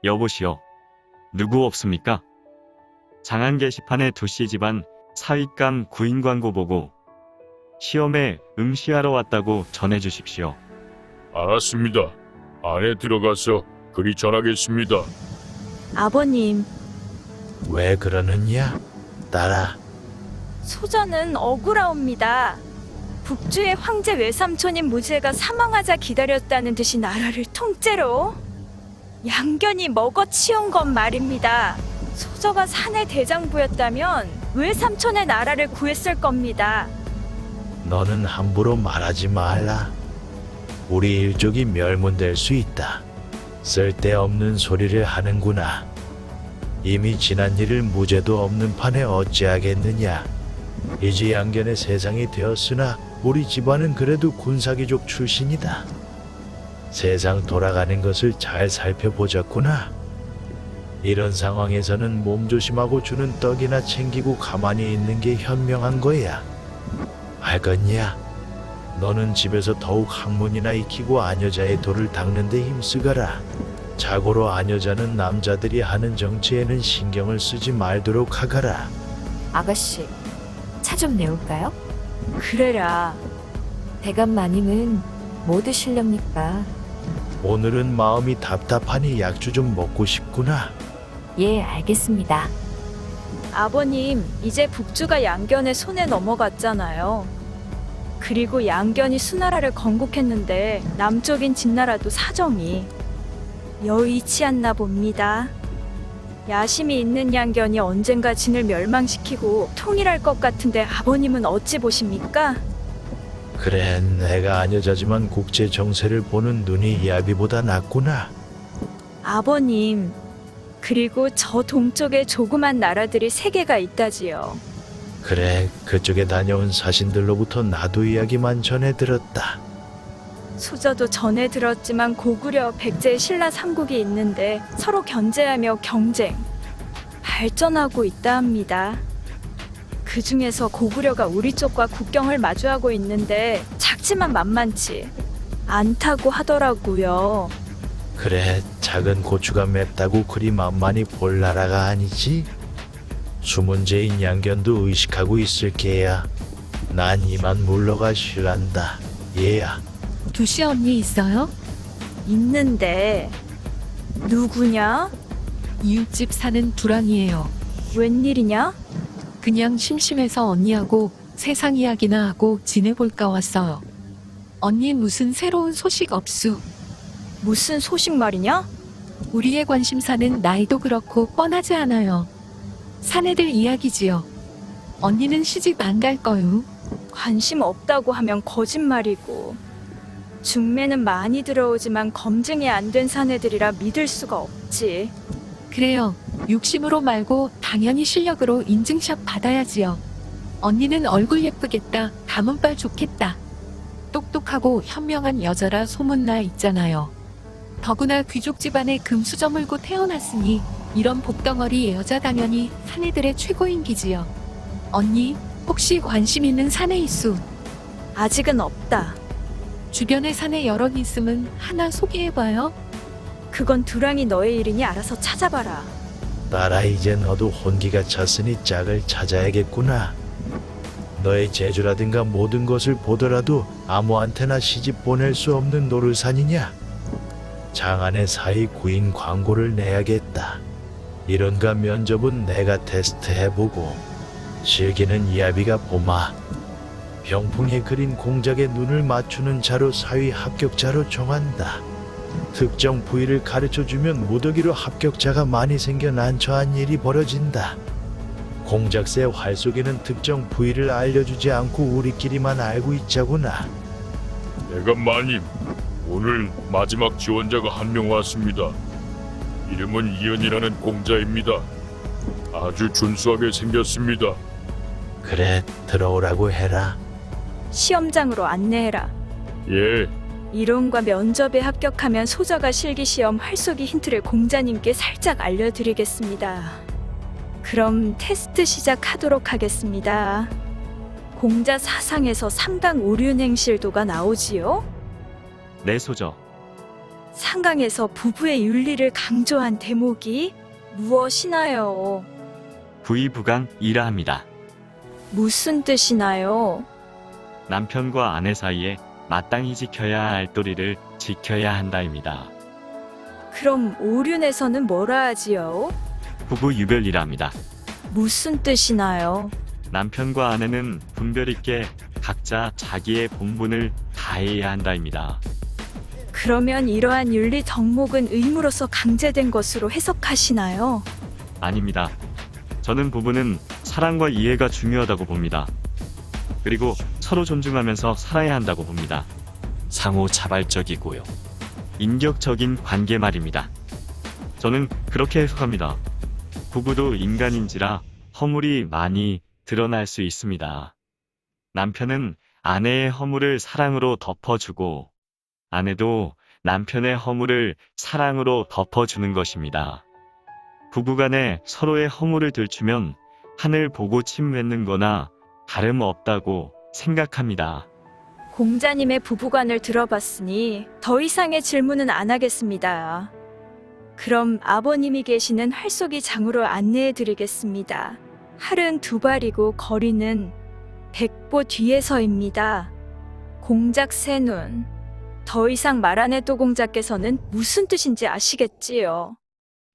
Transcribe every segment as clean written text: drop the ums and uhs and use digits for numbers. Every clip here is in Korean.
여보시오. 누구 없습니까? 장안 게시판에 두씨 집안 사윗감 구인 광고 보고 시험에 응시하러 왔다고 전해주십시오. 알았습니다. 안에 들어가서 그리 전하겠습니다. 아버님, 왜 그러느냐? 딸아, 소저는 억울하옵니다. 북주의 황제 외삼촌인 무제가 사망하자 기다렸다는 듯이 나라를 통째로 양견이 먹어치운 것 말입니다. 소저가 사내 대장부였다면 외삼촌의 나라를 구했을 겁니다. 너는 함부로 말하지 말라. 우리 일족이 멸문될 수 있다. 쓸데없는 소리를 하는구나. 이미 지난 일을 무죄도 없는 판에 어찌하겠느냐. 이제 양견의 세상이 되었으나 우리 집안은 그래도 군사귀족 출신이다. 세상 돌아가는 것을 잘 살펴보자꾸나. 이런 상황에서는 몸조심하고 주는 떡이나 챙기고 가만히 있는 게 현명한 거야. 알겠냐? 너는 집에서 더욱 학문이나 익히고 아녀자의 돌을 닦는 데 힘쓰거라. 자고로 아녀자는 남자들이 하는 정치에는 신경을 쓰지 말도록 하거라. 아가씨, 차 좀 내올까요? 그래라. 대감 마님은 뭐 드실렵니까? 오늘은 마음이 답답하니 약주 좀 먹고 싶구나. 예, 알겠습니다. 아버님, 이제 북주가 양견의 손에 넘어갔잖아요. 그리고 양견이 수나라를 건국했는데 남쪽인 진나라도 사정이 여의치 않나 봅니다. 야심이 있는 양견이 언젠가 진을 멸망시키고 통일할 것 같은데 아버님은 어찌 보십니까? 그래, 내가 아녀자지만 국제 정세를 보는 눈이 야비보다 낫구나. 아버님, 그리고 저 동쪽에 조그만 나라들이 3개가 있다지요. 그래, 그쪽에 다녀온 사신들로부터 나도 이야기만 전해 들었다. 소저도 전에 들었지만 고구려 백제의 신라 삼국이 있는데 서로 견제하며 경쟁, 발전하고 있다 합니다. 그 중에서 고구려가 우리 쪽과 국경을 마주하고 있는데 작지만 만만치 않다고 하더라고요. 그래, 작은 고추가 맵다고 그리 만만히 볼 나라가 아니지? 수문제인 양견도 의식하고 있을 게야. 난 이만 물러가 쉬란다. 얘야. 두씨 언니 있어요? 있는데 누구냐? 이웃집 사는 두랑이에요. 웬일이냐? 그냥 심심해서 언니하고 세상 이야기나 하고 지내볼까 왔어요. 언니 무슨 새로운 소식 없수? 무슨 소식 말이냐? 우리의 관심사는 나이도 그렇고 뻔하지 않아요. 사내들 이야기지요. 언니는 시집 안 갈 거요. 관심 없다고 하면 거짓말이고, 중매는 많이 들어오지만 검증이 안 된 사내들이라 믿을 수가 없지. 그래요. 욕심으로 말고 당연히 실력으로 인증샷 받아야지요. 언니는 얼굴 예쁘겠다. 가문빨 좋겠다. 똑똑하고 현명한 여자라 소문나 있잖아요. 더구나 귀족 집안에 금수 저물고 태어났으니 이런 복덩어리 여자 당연히 사내들의 최고인 기지요. 언니, 혹시 관심 있는 사내 있수? 아직은 없다. 주변에 사내 여럿 있으면 하나 소개해봐요. 그건 두랑이 너의 일이니 알아서 찾아봐라. 딸아, 이제 너도 혼기가 찼으니 짝을 찾아야겠구나. 너의 재주라든가 모든 것을 보더라도 아무한테나 시집 보낼 수 없는 노르산이냐? 장안의 사이 구인 광고를 내야겠다. 이런가 면접은 내가 테스트해보고, 실기는 이야비가 보마. 병풍에 그린 공작에 눈을 맞추는 자로 사위 합격자로 정한다. 특정 부위를 가르쳐주면 무더기로 합격자가 많이 생겨 난처한 일이 벌어진다. 공작새 활 속에는 특정 부위를 알려주지 않고 우리끼리만 알고 있자구나. 대감 마님, 오늘 마지막 지원자가 한 명 왔습니다. 이름은 이은이라는 공자입니다. 아주 준수하게 생겼습니다. 그래, 들어오라고 해라. 시험장으로 안내해라. 예, 이론과 면접에 합격하면 소저가 실기시험 활쏘기 힌트를 공자님께 살짝 알려드리겠습니다. 그럼 테스트 시작하도록 하겠습니다. 공자 사상에서 3강 오륜행실도가 나오지요? 내 소저. 상강에서 부부의 윤리를 강조한 대목이 무엇이나요? 부의부강이라 합니다. 무슨 뜻이나요? 남편과 아내 사이에 마땅히 지켜야 할 도리를 지켜야 한다입니다. 그럼 오륜에서는 뭐라 하지요? 부부 유별이라 합니다. 무슨 뜻이나요? 남편과 아내는 분별 있게 각자 자기의 본분을 다해야 한다입니다. 그러면 이러한 윤리 덕목은 의무로서 강제된 것으로 해석하시나요? 아닙니다. 저는 부부는 사랑과 이해가 중요하다고 봅니다. 그리고 서로 존중하면서 살아야 한다고 봅니다. 상호 자발적이고요. 인격적인 관계 말입니다. 저는 그렇게 해석합니다. 부부도 인간인지라 허물이 많이 드러날 수 있습니다. 남편은 아내의 허물을 사랑으로 덮어주고 아내도 남편의 허물을 사랑으로 덮어주는 것입니다. 부부간에 서로의 허물을 들추면 하늘 보고 침 뱉는 거나 다름없다고 생각합니다. 공자님의 부부관을 들어봤으니 더 이상의 질문은 안 하겠습니다. 그럼 아버님이 계시는 활쏘기 장으로 안내해 드리겠습니다. 할은 두 발이고 거리는 100보 뒤에서입니다. 공작 세눈. 더 이상 말 안 해도 공자께서는 무슨 뜻인지 아시겠지요?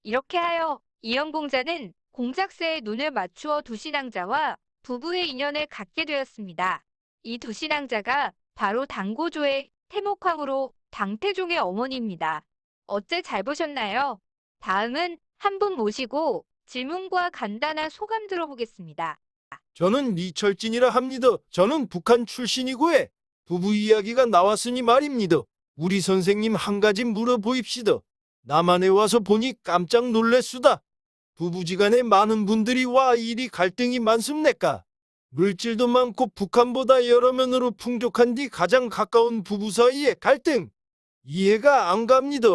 이렇게 하여 이영공자는 공작새의 눈을 맞추어 두신앙자와 부부의 인연을 갖게 되었습니다. 이 두신앙자가 바로 당고조의 태목황으로 당태종의 어머니입니다. 어째 잘 보셨나요? 다음은 한 분 모시고 질문과 간단한 소감 들어보겠습니다. 저는 리철진이라 합니다. 저는 북한 출신이고에 부부 이야기가 나왔으니 말입니다. 우리 선생님 한 가지 물어보입시다. 남한에 와서 보니 깜짝 놀랬수다. 부부지간에 많은 분들이 와 이리 갈등이 많습니까? 물질도 많고 북한보다 여러 면으로 풍족한 뒤 가장 가까운 부부 사이의 갈등. 이해가 안 갑니다.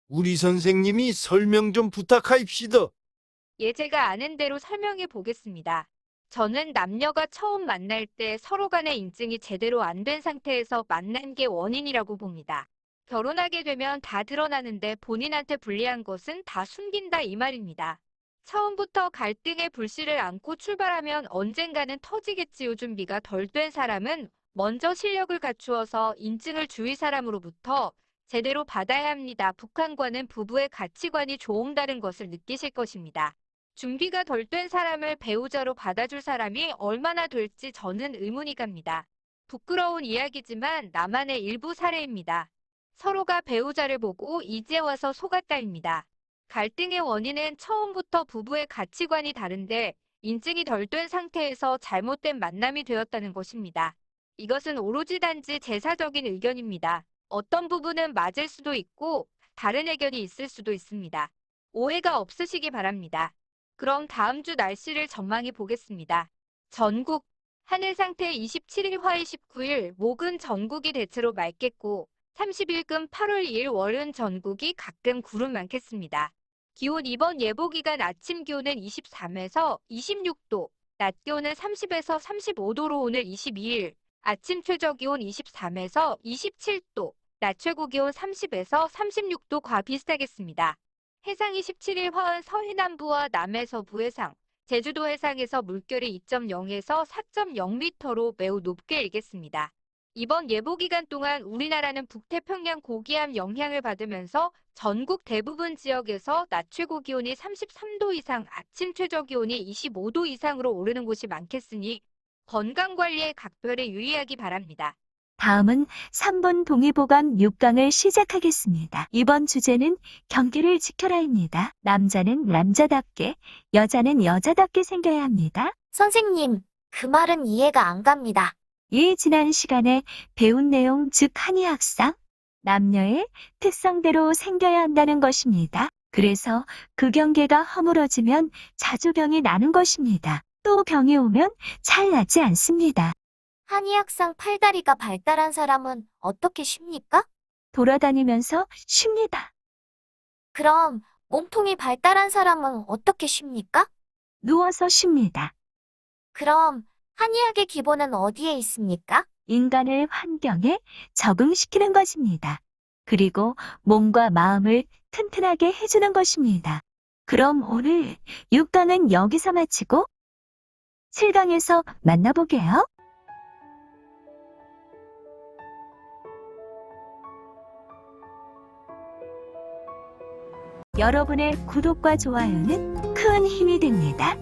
우리 선생님이 설명 좀 부탁하입시다. 예, 제가 아는 대로 설명해 보겠습니다. 저는 남녀가 처음 만날 때 서로 간의 인증이 제대로 안 된 상태에서 만난 게 원인이라고 봅니다. 결혼하게 되면 다 드러나는데 본인한테 불리한 것은 다 숨긴다 이 말입니다. 처음부터 갈등의 불씨를 안고 출발하면 언젠가는 터지겠지요. 준비가 덜 된 사람은 먼저 실력을 갖추어서 인증을 주위 사람으로부터 제대로 받아야 합니다. 북한과는 부부의 가치관이 조금 다른 것을 느끼실 것입니다. 준비가 덜 된 사람을 배우자로 받아줄 사람이 얼마나 될지 저는 의문이 갑니다. 부끄러운 이야기지만 나만의 일부 사례입니다. 서로가 배우자를 보고 이제 와서 속았다입니다. 갈등의 원인은 처음부터 부부의 가치관이 다른데 인증이 덜 된 상태에서 잘못된 만남이 되었다는 것입니다. 이것은 오로지 단지 제사적인 의견입니다. 어떤 부분은 맞을 수도 있고 다른 의견이 있을 수도 있습니다. 오해가 없으시기 바랍니다. 그럼 다음 주 날씨를 전망해 보겠습니다. 전국 하늘 상태 27일 화일 19일 목은 전국이 대체로 맑겠고 30일금 8월 2일 월은 전국이 가끔 구름 많겠습니다. 기온 이번 예보 기간 아침 기온은 23에서 26도, 낮 기온은 30에서 35도로 오늘 22일 아침 최저 기온 23에서 27도, 낮 최고 기온 30에서 36도과 비슷하겠습니다. 해상이 17일 화은 서해남부와 남해서부 해상, 제주도 해상에서 물결이 2.0에서 4.0m로 매우 높게 일겠습니다. 이번 예보 기간 동안 우리나라는 북태평양 고기압 영향을 받으면서 전국 대부분 지역에서 낮 최고 기온이 33도 이상, 아침 최저 기온이 25도 이상으로 오르는 곳이 많겠으니 건강관리에 각별히 유의하기 바랍니다. 다음은 3번 동의보감 6강을 시작하겠습니다. 이번 주제는 경계를 지켜라입니다. 남자는 남자답게, 여자는 여자답게 생겨야 합니다. 선생님, 그 말은 이해가 안 갑니다. 이 지난 시간에 배운 내용 즉 한의학상, 남녀의 특성대로 생겨야 한다는 것입니다. 그래서 그 경계가 허물어지면 자주 병이 나는 것입니다. 또 병이 오면 잘 낫지 않습니다. 한의학상 팔다리가 발달한 사람은 어떻게 쉽니까? 돌아다니면서 쉽니다. 그럼 몸통이 발달한 사람은 어떻게 쉽니까? 누워서 쉽니다. 그럼 한의학의 기본은 어디에 있습니까? 인간을 환경에 적응시키는 것입니다. 그리고 몸과 마음을 튼튼하게 해주는 것입니다. 그럼 오늘 6강은 여기서 마치고 7강에서 만나보게요. 여러분의 구독과 좋아요는 큰 힘이 됩니다.